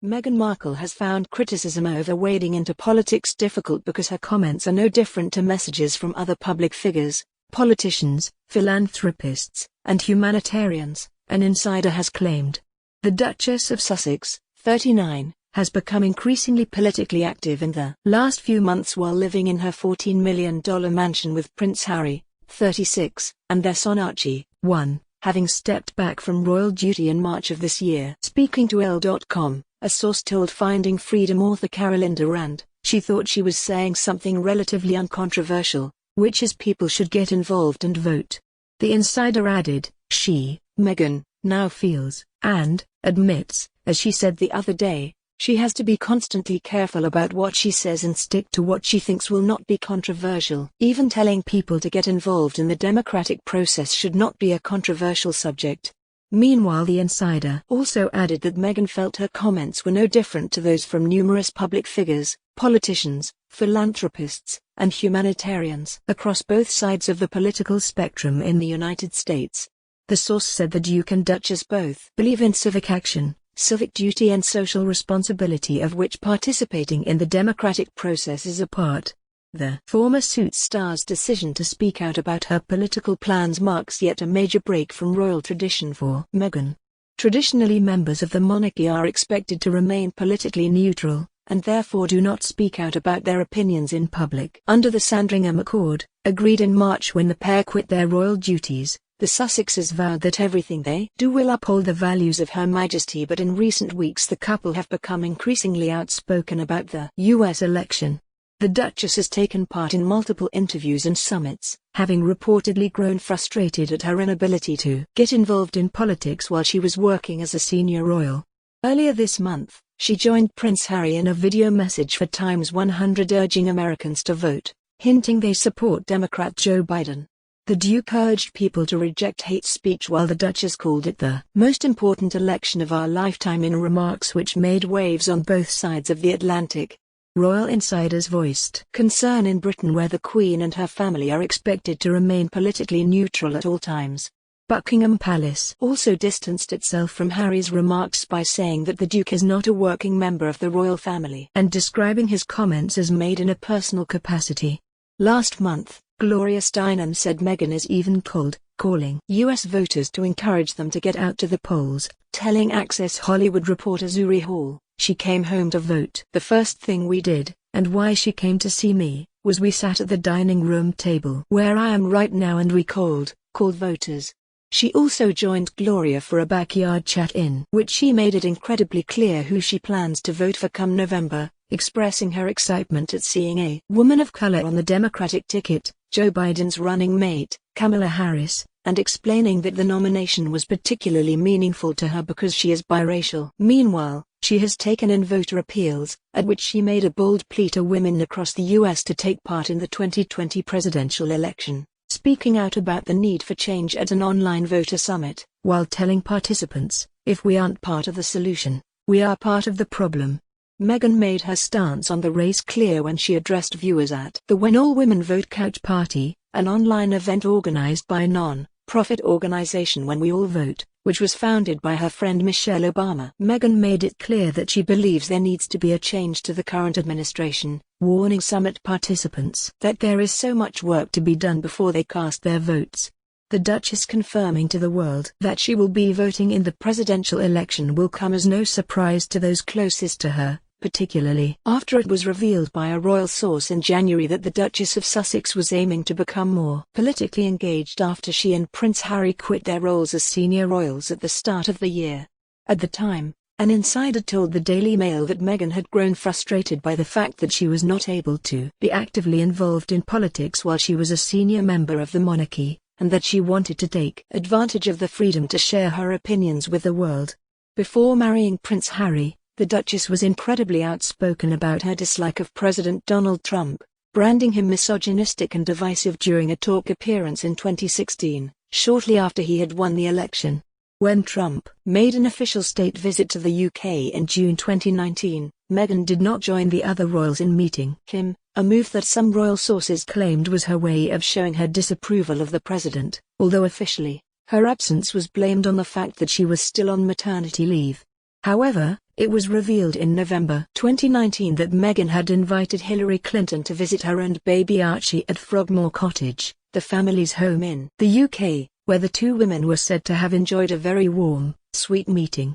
Meghan Markle has found criticism over wading into politics difficult because her comments are no different to messages from other public figures, politicians, philanthropists, and humanitarians, an insider has claimed. The Duchess of Sussex, 39, has become increasingly politically active in the last few months while living in her $14 million mansion with Prince Harry, 36, and their son Archie, 1, having stepped back from royal duty in March of this year. Speaking to Elle.com, a source told Finding Freedom author Caroline Durand, she thought she was saying something relatively uncontroversial, which is people should get involved and vote. The insider added, she, Meghan, now feels, and admits, as she said the other day, she has to be constantly careful about what she says and stick to what she thinks will not be controversial. Even telling people to get involved in the democratic process should not be a controversial subject. Meanwhile, the insider also added that Meghan felt her comments were no different to those from numerous public figures, politicians, philanthropists, and humanitarians across both sides of the political spectrum in the United States. The source said the Duke and Duchess both believe in civic action, civic duty and social responsibility, of which participating in the democratic process is a part. The former Suits star's decision to speak out about her political plans marks yet a major break from royal tradition for Meghan. Traditionally, members of the monarchy are expected to remain politically neutral, and therefore do not speak out about their opinions in public. Under the Sandringham Accord, agreed in March when the pair quit their royal duties, the Sussexes vowed that everything they do will uphold the values of Her Majesty, but in recent weeks the couple have become increasingly outspoken about the US election. The Duchess has taken part in multiple interviews and summits, having reportedly grown frustrated at her inability to get involved in politics while she was working as a senior royal. Earlier this month, she joined Prince Harry in a video message for Times 100 urging Americans to vote, hinting they support Democrat Joe Biden. The Duke urged people to reject hate speech while the Duchess called it the most important election of our lifetime in remarks which made waves on both sides of the Atlantic. Royal insiders voiced concern in Britain, where the Queen and her family are expected to remain politically neutral at all times. Buckingham Palace also distanced itself from Harry's remarks by saying that the Duke is not a working member of the royal family and describing his comments as made in a personal capacity. Last month, Gloria Steinem said Meghan is even calling U.S. voters to encourage them to get out to the polls, telling Access Hollywood reporter Zuri Hall, "She came home to vote. The first thing we did, and why she came to see me, was we sat at the dining room table where I am right now and we called voters." She also joined Gloria for a backyard chat in which she made it incredibly clear who she plans to vote for come November, expressing her excitement at seeing a woman of color on the Democratic ticket, Joe Biden's running mate, Kamala Harris, and explaining that the nomination was particularly meaningful to her because she is biracial. Meanwhile, she has taken in voter appeals, at which she made a bold plea to women across the U.S. to take part in the 2020 presidential election, speaking out about the need for change at an online voter summit, while telling participants, "If we aren't part of the solution, we are part of the problem." Meghan made her stance on the race clear when she addressed viewers at the When All Women Vote Couch Party, an online event organized by non-profit organization When We All Vote, which was founded by her friend Michelle Obama. Meghan made it clear that she believes there needs to be a change to the current administration, warning summit participants that there is so much work to be done before they cast their votes. The Duchess confirming to the world that she will be voting in the presidential election will come as no surprise to those closest to her, particularly after it was revealed by a royal source in January that the Duchess of Sussex was aiming to become more politically engaged after she and Prince Harry quit their roles as senior royals at the start of the year. At the time, an insider told the Daily Mail that Meghan had grown frustrated by the fact that she was not able to be actively involved in politics while she was a senior member of the monarchy, and that she wanted to take advantage of the freedom to share her opinions with the world. Before marrying Prince Harry, the Duchess was incredibly outspoken about her dislike of President Donald Trump, branding him misogynistic and divisive during a talk appearance in 2016, shortly after he had won the election. When Trump made an official state visit to the UK in June 2019, Meghan did not join the other royals in meeting him, a move that some royal sources claimed was her way of showing her disapproval of the president, although officially, her absence was blamed on the fact that she was still on maternity leave. However, It was revealed in November 2019 that Meghan had invited Hillary Clinton to visit her and baby Archie at Frogmore Cottage, the family's home in the UK, where the two women were said to have enjoyed a very warm, sweet meeting.